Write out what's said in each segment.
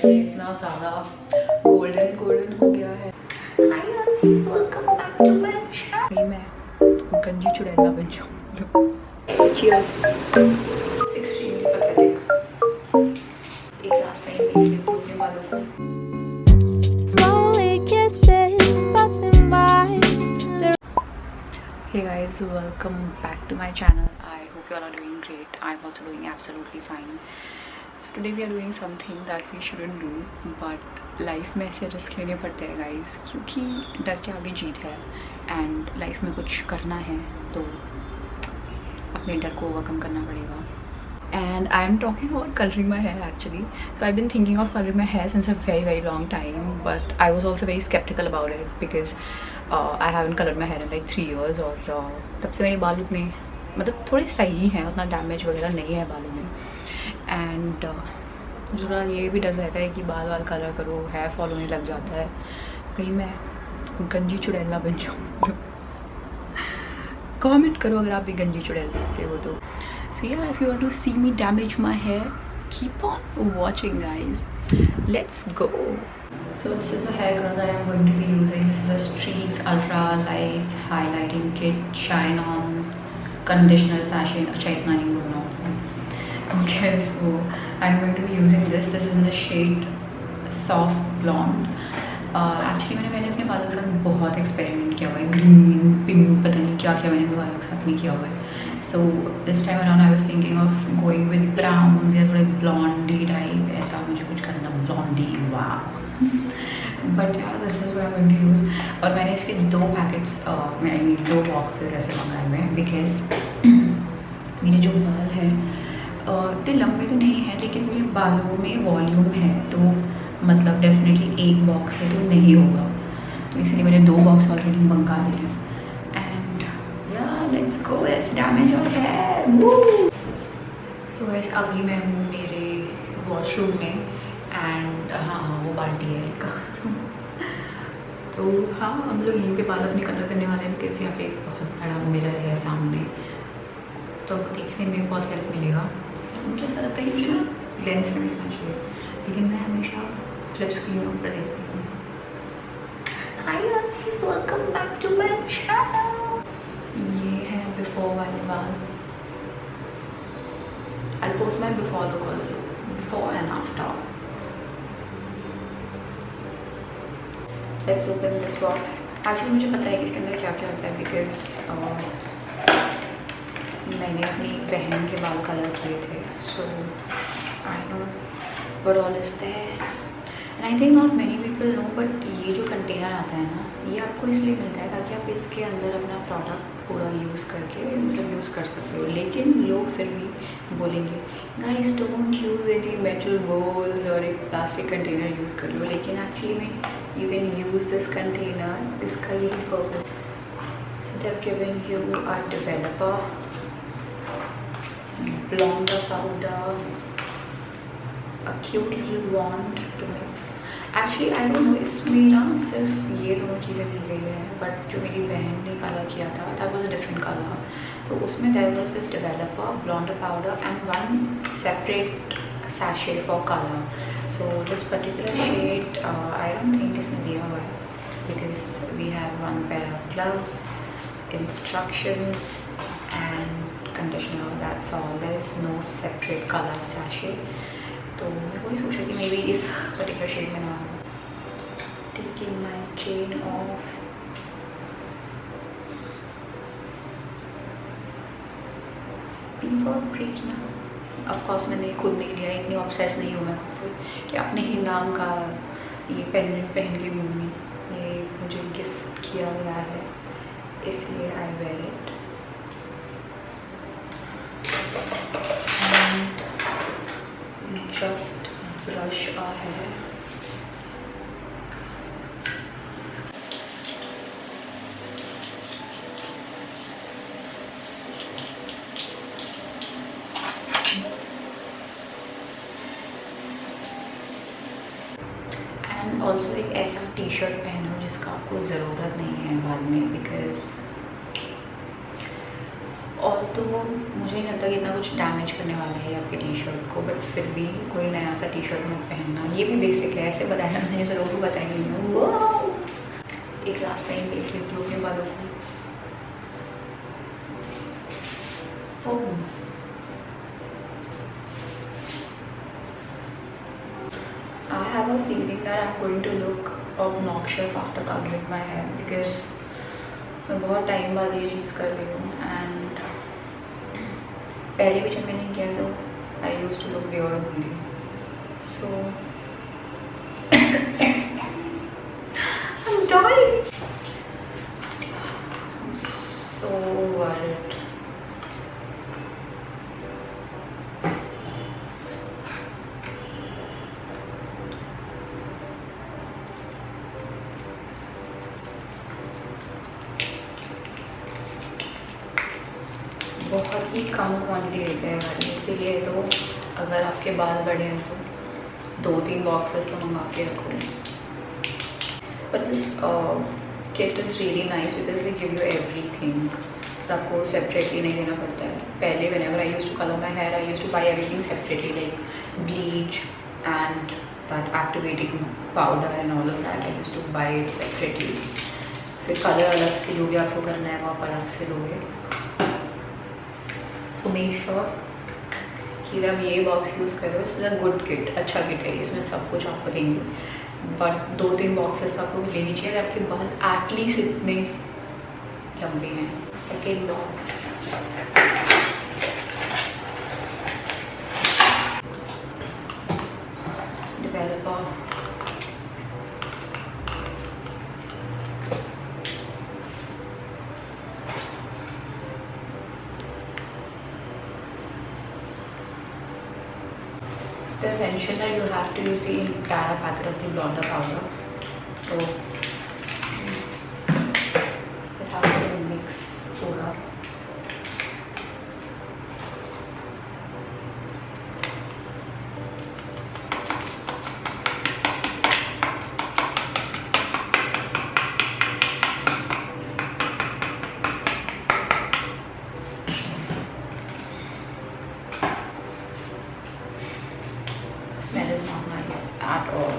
इतना ज़्यादा golden golden हो गया है। मैं गंजी चुड़ैला बन जाऊँ। चीयर्स। Extremely pathetic. एक लास्ट टाइम देख लेती हूँ अपने बालों को। Hey guys, welcome back to my channel. I hope you all are doing great. I'm also doing absolutely fine. So today we are doing something that we shouldn't do, but life में ऐसे risk लेने पड़ते हैं guys, क्योंकि डर के आगे जीत है and life में कुछ करना है तो अपने डर को ओवरकम करना पड़ेगा. And I'm talking about coloring my hair actually. So I've been thinking of coloring my hair since a very long time, but I was also very skeptical about it because I haven't colored my hair in like 3 years और तब से मेरे बाल उतने मतलब थोड़े सही हैं, उतना डैमेज वगैरह नहीं है बालों में. एंड थोड़ा ये भी डर रहता है कि बाल कलर करो, हेयर फॉल होने लग जाता है, कहीं मैं गंजी चुड़ैला बन जाऊँ. कमेंट करो अगर आप भी गंजी चुड़ैल लगते हो तो. So yeah, if you want to see me damage my hair, keep on watching guys. Let's go. So this is a hair color that I'm going to be using. This is a Streax Ultralights highlighting kit shine on conditioner sachet. अच्छा इतना नहीं बोलना होता. Okay, so I'm going to be using this. This is in the shade soft blonde. Actually मैंने पहले अपने बालों के साथ बहुत एक्सपेरिमेंट किया हुआ है. ग्रीन, पिंक, पता नहीं क्या क्या मैंने अपने बालों के साथ नहीं किया हुआ है. So this time around I was thinking of going with browns या थोड़े blondie type, ऐसा मुझे कुछ करना. blondie, wow. But yeah, this is what I'm going to use. और मैंने इसके 2 पैकेट्स मैंने 2 बॉक्सेस ऐसे मंगाए हुए हैं बिकॉज मेरे जो बाल हैं इतने लंबे तो नहीं है लेकिन मेरे बालों में वॉल्यूम है, तो मतलब डेफिनेटली एक बॉक्स है तो नहीं होगा, तो इसलिए मैंने 2 बॉक्स ऑलरेडी मंगा लिए. Let's go, let's damage your hair. Woo! So guys, अभी मैं हूँ मेरे वॉशरूम में एंड हाँ वो बाल्टी है एक. तो हाँ हम लोग यहीं पे बाल अपने कलर करने वाले हैं बिकॉज यहाँ पे एक बहुत बड़ा मिरर है सामने, तो देखने में बहुत हेल्प मिलेगा. मुझे ऐसा लगता है कि मुझे ना लेंस में देखना चाहिए, लेकिन मैं हमेशा फ्लिप स्क्रीन ऊपर देखती हूँ. Hi guys, welcome back to my channel. ये है बिफोर वाले बाल. I'll post my before look also, before and after. Let's open this box. Actually मुझे पता है कि इसके अंदर क्या क्या होता है बिकॉज मैंने अपनी बहन के बाल कलर किए थे, so I know what all is there. And I think not many people know, but ये जो कंटेनर आता है ना, ये आपको इसलिए मिलता है ताकि आप इसके अंदर अपना प्रोडक्ट पूरा यूज़ करके मतलब यूज़ कर सकते हो. लेकिन लोग फिर भी बोलेंगे guys don't use any metal bowls और एक प्लास्टिक कंटेनर यूज़ कर लो, लेकिन एक्चुअली में you can use this container. इसका यही purpose. So they have given you a developer, blonder powder, a cute little wand to mix. Actually I don't know, इसमें ना सिर्फ ये दोनों चीज़ें दी गई है, बट जो मेरी बहन ने कलर किया था that was a different color. तो उसमें there was this developer, blonder powder and one separate sachet for color. So this particular shade I don't think इसमें दिया हुआ है because we have one pair of gloves, instructions and conditioner. That's all. There is no separate color sachet. तो मैं वही सोच रही थी मे बी इस पर्टिकुलर शेड में ना. Taking my chain of. P for Prerna. Of course मैंने खुद नहीं लिया, इतनी ऑब्सेस नहीं हूँ मैं खुद से कि अपने ही नाम का ये पेंडेंट पहन के घूमनी. ये मुझे गिफ्ट किया गया है इसलिए I wear it. Just brush our hair. And also एक ऐसा टी शर्ट पहनो जिसका आपको ज़रूरत नहीं है बाद में, बिकॉज ऑल तो मुझे नहीं लगता कि इतना कुछ डैमेज करने वाला है आपके टी शर्ट को, बट फिर भी कोई नया सा टी शर्ट मत पहनना। ये भी बेसिक है, ऐसे बताया मैंने, ज़रूर को बताएंगे। वो एक लास्ट टाइम देख लेती हूँ अपने बालों को। I have a feeling that I'm going to look obnoxious after coloring my hair because मैं बहुत टाइम बाद ये चीज़ कर रही हूँ। एंड पहले भी जब मैंने किया तो I used to look weird only. So I'm dying. I'm so worried. बहुत ही कम क्वांटिटी लेते हैं गाड़ी, इसीलिए तो अगर आपके बाल बड़े हैं तो 2-3 बॉक्सेस तो मंगा के रखो। But this kit is really nice because they give you everything. आपको सेपरेटली नहीं देना पड़ता है। पहले whenever I used to colour my hair I used to buy everything separately, like bleach and that activating powder and all of that I used to buy it separately. फिर colour अलग से जो भी आपको करना है वो आप अलग से दोगे। तो मेक श्योर कि जब ये बॉक्स यूज़ करो, इट्स अ गुड किट, अच्छा किट है, इसमें सब कुछ आपको देंगे। बट 2-3 बॉक्सेस तो आपको लेनी चाहिए अगर आपके बाल एटलीस्ट इतने लंबे हैं। Second box, developer, they mentioned that you have to use the entire packet of the blonder powder, so it has to mix पूरा। Smell is not nice at all.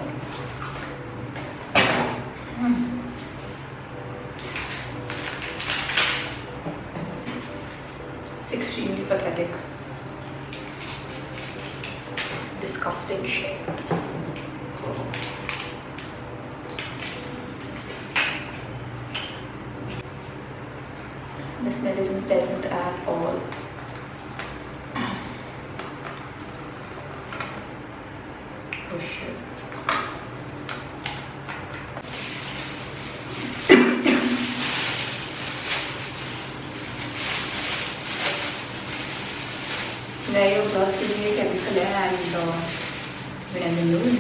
It's extremely pathetic. Disgusting shit. The smell isn't pleasant at all. Oh shit. Very obviously chemical and vitamin.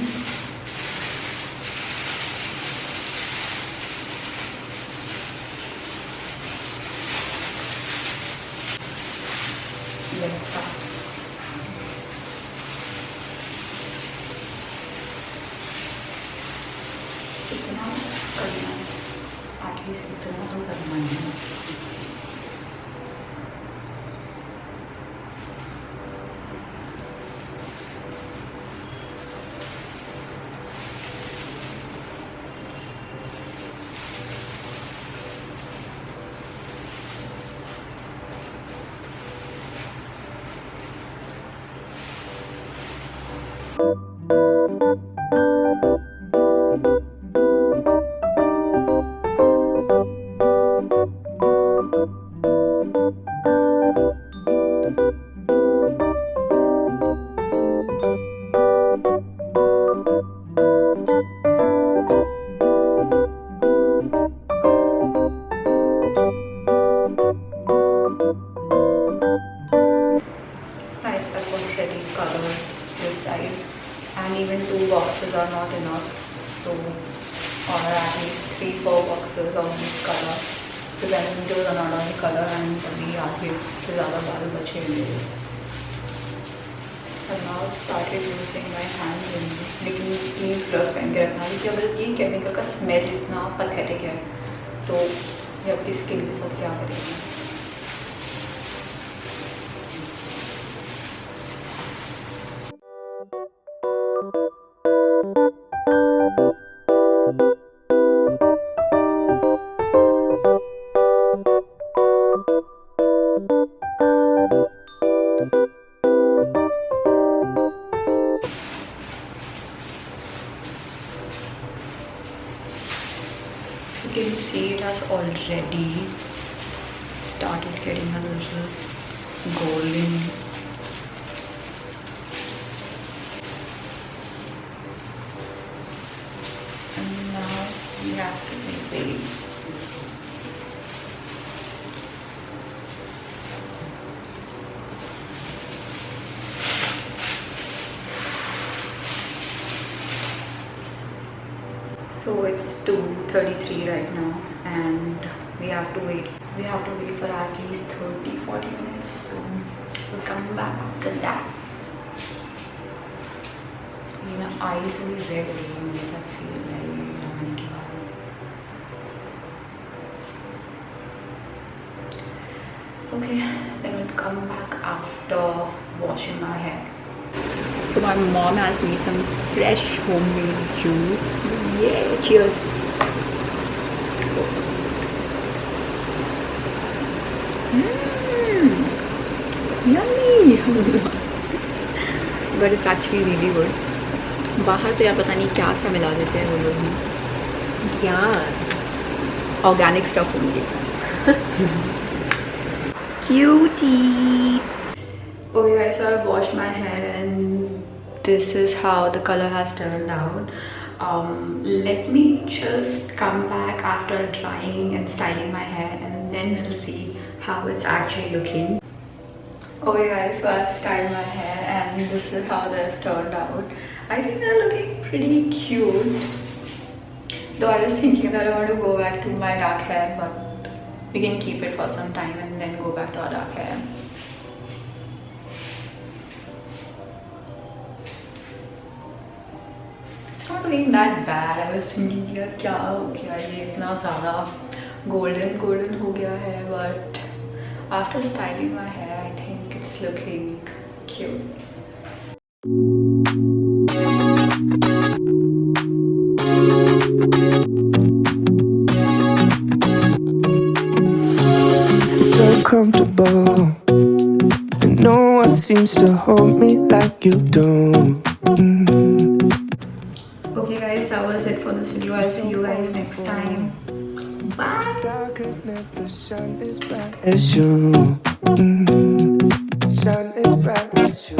Let's start. इतना करना, at least इतना तो करना है। Color this side, and even 2 boxes are not enough, so or at least 3-4 boxes of this color because I think those are not only color and अभी आगे से ज़्यादा बाल बचे हुए। I now started using my hands only, लेकिन please gloves पहन के रखना क्योंकि अगर ये केमिकल का स्मेल इतना पैथेटिक है तो ये आपकी स्किन के साथ क्या करेगी। can see it has already started getting a little golden. And now we have to wait. So it's 2:33 right now, and we have to wait. We have to wait for at least 30-40 minutes. So we'll come back after that. You know, eyes will be red anyways, I feel like okay, then we'll come back after washing our hair. So my mom has made some fresh homemade juice. Yeah, cheers. Yummy. But it's actually really good. बाहर तो यार पता नहीं क्या क्या मिला देते हैं वो लोग भी. क्या ऑर्गेनिक स्टफ होंगे. Cutie. Okay guys, so I washed my hair and this is how the color has turned out. Let me just come back after drying and styling my hair, and then we'll see how it's actually looking. Okay guys, so I've styled my hair and this is how they've turned out. I think they're looking pretty cute. Though I was thinking that I want to go back to my dark hair, but we can keep it for some time and then go back to our dark hair. It's not looking that bad. I was thinking यार क्या हो गया ये इतना ज़्यादा golden हो गया है, but after styling my hair I think it's looking cute. So comfortable, and no one seems to hold me like you do. Okay guys, that was it for this video. I'll see you guys next time. Bye. Star could never shine as bright as you. Shine as bright as you.